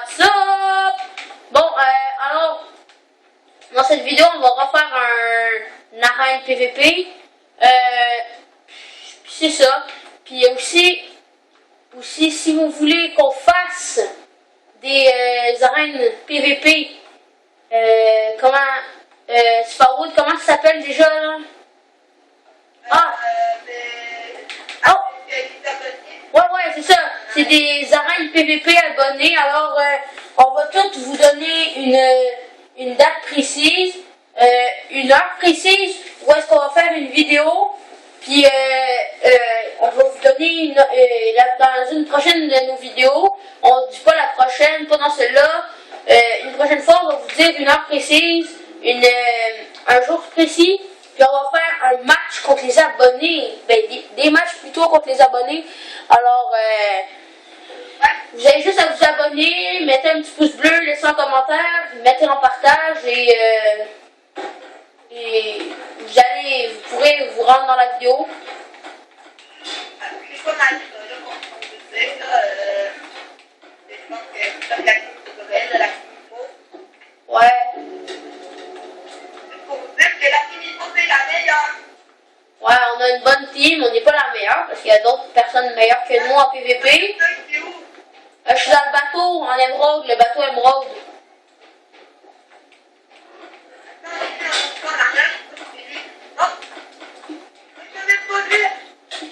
What's up? Bon, alors, dans cette vidéo, on va refaire un arène PVP. C'est ça. Puis aussi, si vous voulez qu'on fasse des arènes PVP, Sparwood, comment ça s'appelle déjà là? Ouais, c'est ça. C'est des arènes PVP abonnés. Alors, on va toutes vous donner une date précise, une heure précise, où est-ce qu'on va faire une vidéo. Puis, on va vous donner dans une prochaine de nos vidéos. On ne dit pas la prochaine, pas dans celle-là. Une prochaine fois, on va vous dire une heure précise, un jour précis. Puis on va faire un match contre les abonnés. Ben, des matchs plutôt contre les abonnés. Alors, vous avez juste à vous abonner, mettez un petit pouce bleu, laissez un commentaire, mettez en partage et vous pourrez vous rendre dans la vidéo. C'est pas mal ça, là, qu'on peut dire, là. Je pense que la culturelle, Ouais. Pour vous dire que la Kimiko, c'est la meilleure. Ouais, on a une bonne team, on n'est pas la meilleure, parce qu'il y a d'autres personnes meilleures que nous en PVP. Je suis dans le bateau, en émeraude, le bateau émeraude.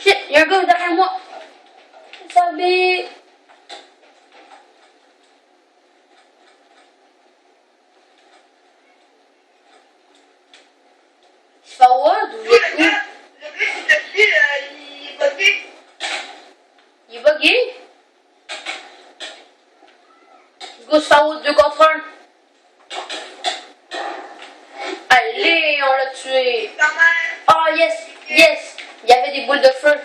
Shit, il y a un gars derrière moi. Salut. Sparwood, vous êtes où? Le gars qui te suit, il est bugué. Il est bugué? Go Sparwood 2 contre 1. Allez, on l'a tué. Oh yes, yes. Il y avait des boules de feu.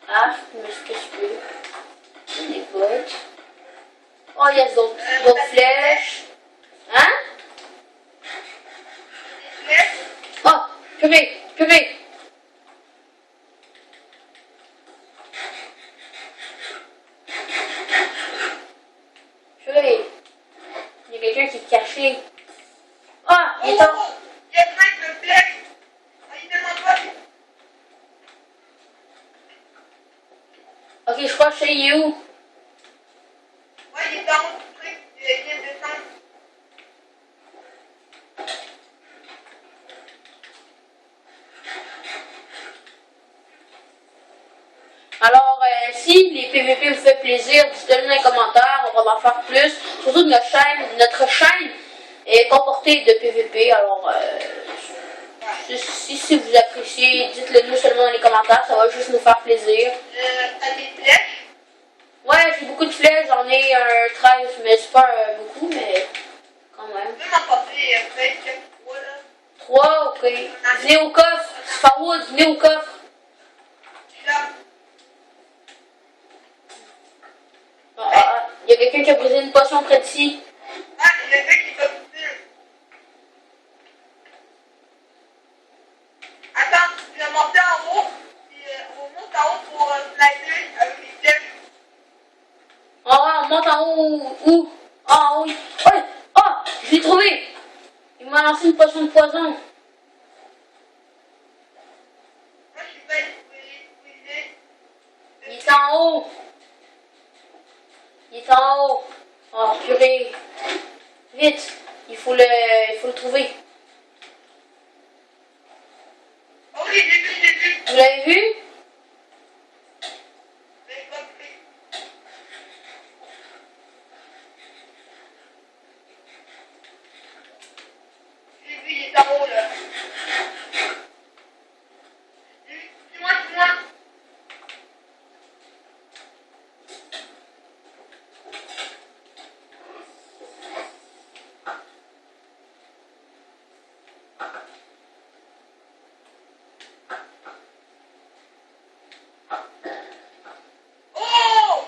Ah, je me suis crispé. Des bottes. Oh yes, d'autres flèches. Hein? Oh, purée. Purée. Il y a quelqu'un qui est caché. Ah, il est en... Il y a plein de flèches. Il demande pas. Ok, je crois que je sais il est où. Ouais, il est dans le truc. Il vient de descendre. Alors, si les PVP vous fait plaisir, dites-le dans les commentaires, on va en faire plus. Surtout notre chaîne est comportée de PVP, alors si vous appréciez, dites-le nous seulement dans les commentaires, ça va juste nous faire plaisir. T'as des flèches? Ouais, j'ai beaucoup de flèches, j'en ai 13, mais c'est pas beaucoup, mais quand même. Je vais m'en passer presque 3 là. 3, ok. Venez au coffre, Sparwood, venez au coffre. Je suis là. Il y a quelqu'un qui a brisé une potion près d'ici. Ah, il y a le gars qui va pousser. Attends, je vais monter en haut. Puis on monte en haut pour slider avec les flèches. On monte en haut, où? Ah oui. Ouais. Oh, je l'ai trouvé. Il m'a lancé une potion de poison. Moi, je suis pas squeezé. Il est en haut. Il est en haut. Oh purée. Vite. Il faut le trouver. Oh oui, j'ai vu. Vous l'avez vu? J'ai compris. J'ai vu, il est en haut là. Dis-moi. Oh!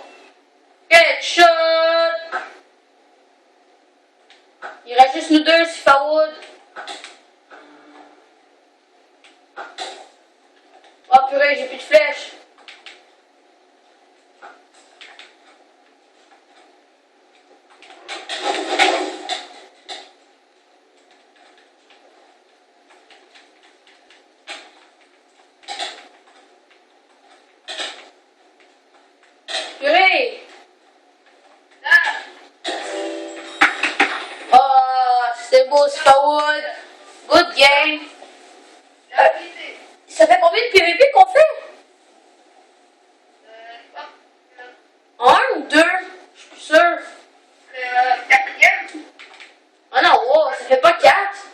Headshot. Il reste juste nous deux, Sparwood. Oh purée, j'ai plus de flèches. purée. Là, Oh, c'est beau, Spawood. Good game. la visée. Ça fait combien de PVP qu'on fait? Je pense Un ou deux? Je suis plus sûre. que quatrième. Ah non, wow, ça fait pas 4.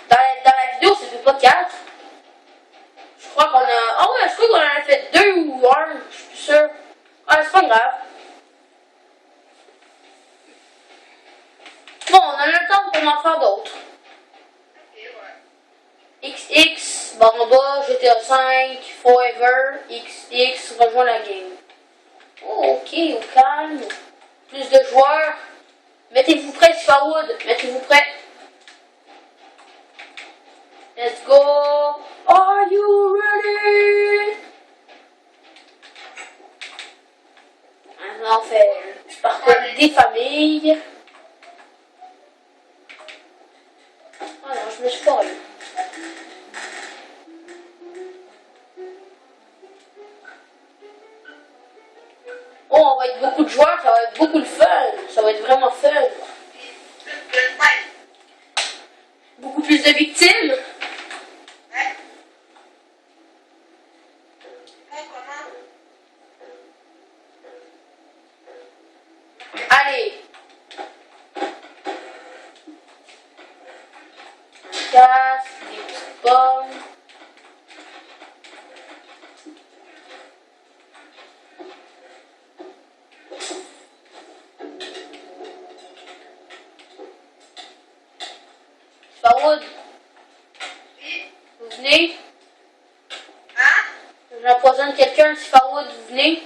Dans la vidéo, ça fait pas 4. Je crois qu'on a... Ah ouais, je crois qu'on en a fait 2 ou 1. Je suis plus sûre. Ah, c'est pas grave. Bon, on a le temps pour en faire d'autres. Ok, ouais. XX, Bamba, GTA 5, Forever, XX, rejoins la game. Oh, ok, au calme. Plus de joueurs. Mettez-vous prêts, Spawood. Mettez-vous prêts. Let's go. Are you ready? Maintenant, on fait un petit parcours des familles. Ah non, je me suis pas eu. Oh, on va être beaucoup de joueurs, ça va être beaucoup de fun. Ça va être vraiment fun. Puis plus de fight. Beaucoup plus de victimes. Ouais. Bon, comment? Allez. Casse, des petites pommes. Spawood, Oui. vous venez? Hein? J'empoisonne quelqu'un, si Spawood, vous venez?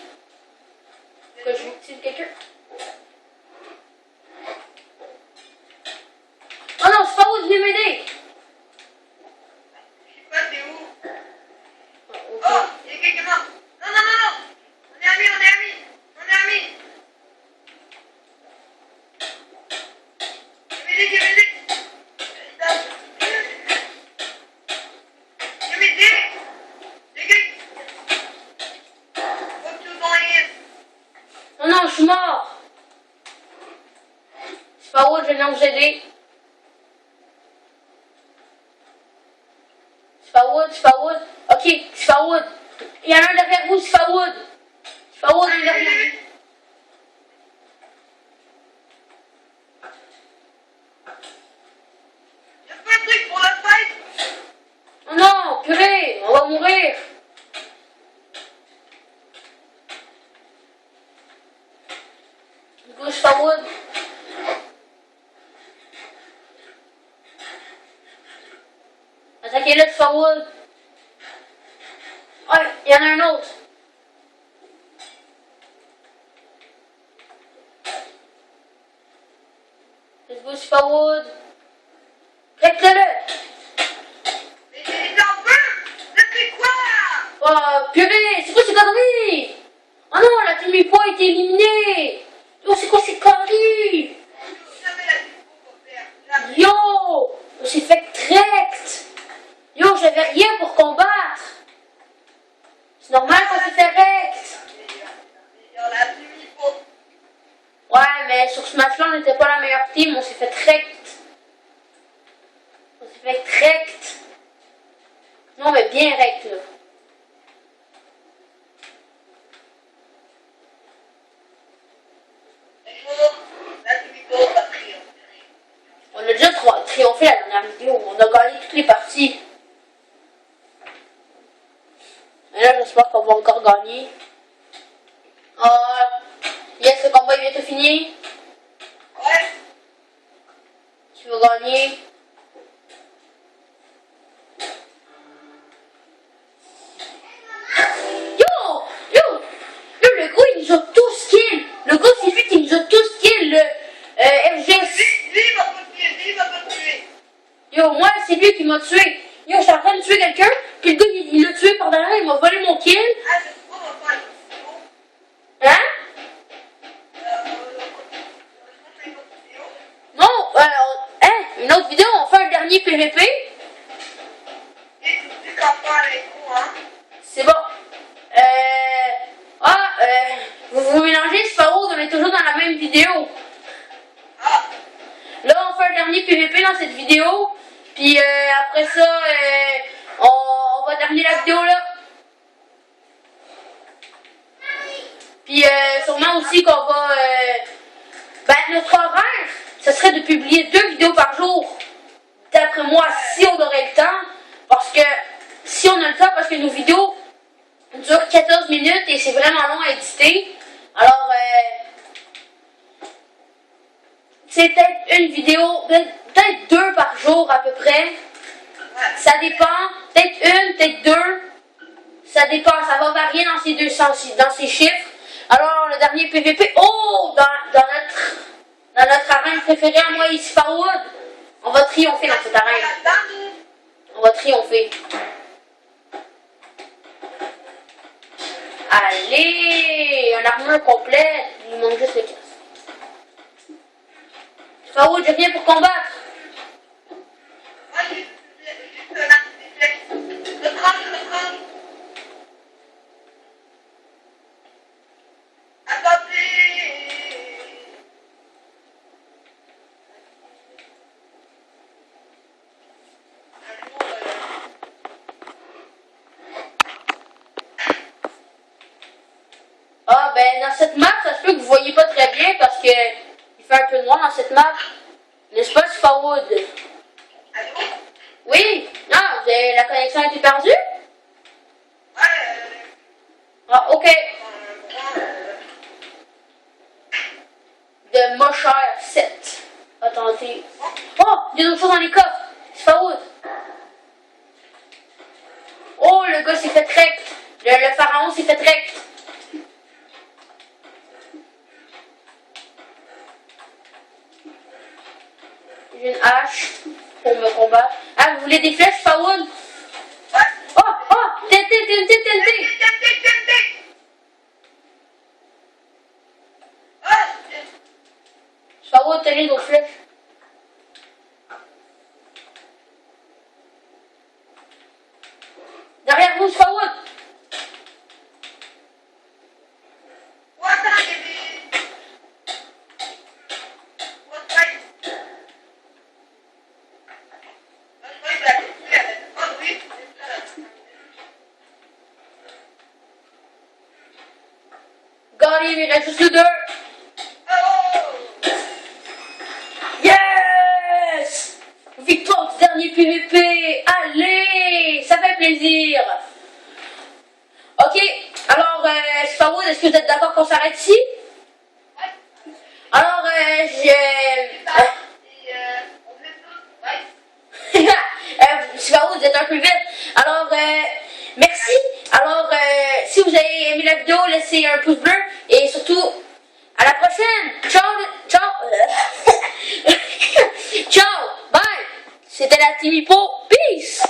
Que je victime quelqu'un? Oh non, Spawood, venez m'aider! Je sais pas, t'es où? Ah, ok. Oh, il y a quelqu'un mort. Non, non, non, non. On est amis, on est amis. On est amis. J'ai m'aider. J'ai m'aider. Les gars. What you doing? Non, non, je suis mort! Spawood, je viens vous aider. Spawood. Ok, Spawood. Il y en a un derrière vous, Spawood. Spawood, il est derrière vous. J'ai fait un truc pour la fight. Oh non, purée, on va mourir. Go, Spawood. Attaquez-le, Spawood. Ouais, il y en a un autre. Let's go, Spawood. Règle-le. Mais il est en feu. Ça fait quoi? Oh, purée, c'est quoi ces conneries? Oh non, la team Hippo a été éliminée. Oh, c'est quoi ces conneries? Jamais la typo va faire. Jamais. Yo, on s'est fait trect. Yo, j'avais rien pour combattre. C'est normal qu'on s'est fait rect. Meilleur la typo. Ouais, mais sur ce match-là, on n'était pas la meilleure team, on s'est fait trect. On s'est fait trect. Non, mais bien rect, là. La typo va triompher. On a déjà triomphé la dernière vidéo, on a gagné toutes les parties. Et là, j'espère qu'on va encore gagner. Yes, le combat est bientôt fini. Ouais. Tu veux gagner. Yo, le gars, il nous a tous kill. Le gars, c'est lui qui nous a tous kill. Le FGS. Lui, il va pas te tuer. Lui, il va pas te tuer. Yo, moi, c'est lui qui m'a tué. Yo, j'étais en train de tuer quelqu'un, puis le gars, il l'a tué par derrière, il m'a volé mon kill. Ah, je sais pas, on va faire une vidéo. Hein? Non, une autre vidéo, on fait un dernier PVP. Et tu dis qu'en faire avec vous, hein. C'est bon. vous mélangez, c'est pas haut, on est toujours dans la même vidéo. Ah, Là, on fait un dernier PVP dans cette vidéo. Puis après ça, on va terminer la vidéo là. Puis sûrement aussi qu'on va... ben, notre horaire, ce serait de publier 2 vidéos par jour. D'après moi, si on aurait le temps. Parce que, si on a le temps, parce que nos vidéos durent 14 minutes et c'est vraiment long à éditer. Alors, c'est peut-être une vidéo, peut-être 2 par jour à peu près. Ça dépend. Peut-être une, peut-être 2. Ça dépend, ça va varier dans ces chiffres. Alors, le dernier PVP, oh, dans notre arène préférée à moi, ici, Farwood. On va triompher dans cette arène. On va triompher. Allez, une armure complète. Il manque juste le casque. Farwood, je viens pour combattre. Ah, ben, dans cette map, ça se peut que vous voyez pas très bien parce que il fait un peu noir dans cette map. N'est-ce pas, Farwood? Oui? Ah, la connexion a été perdue? Ah, ok. De Moshire 7. Attendez. Oh, il y a d'autres choses dans les coffres. C'est Farwood. Oh, le gars s'est fait rect. Le pharaon s'est fait rect. J'ai une hache pour me combattre. Ah, vous voulez des flèches, Farwood? Oh, oh, TNT. Farwood, tenez nos flèches. Derrière vous, Farwood. Gagné, il reste juste le 2. Yes! Victoire du dernier PVP. Allez, ça fait plaisir. Ok, alors, Farwood, est-ce que vous êtes d'accord qu'on s'arrête ici? Alors, Farwood, vous êtes un peu vite. Alors, merci. Alors, si vous avez aimé la vidéo, laissez un pouce bleu. Et surtout, à la prochaine. Ciao, ciao. Ciao, bye. C'était la Team Hippo. Peace.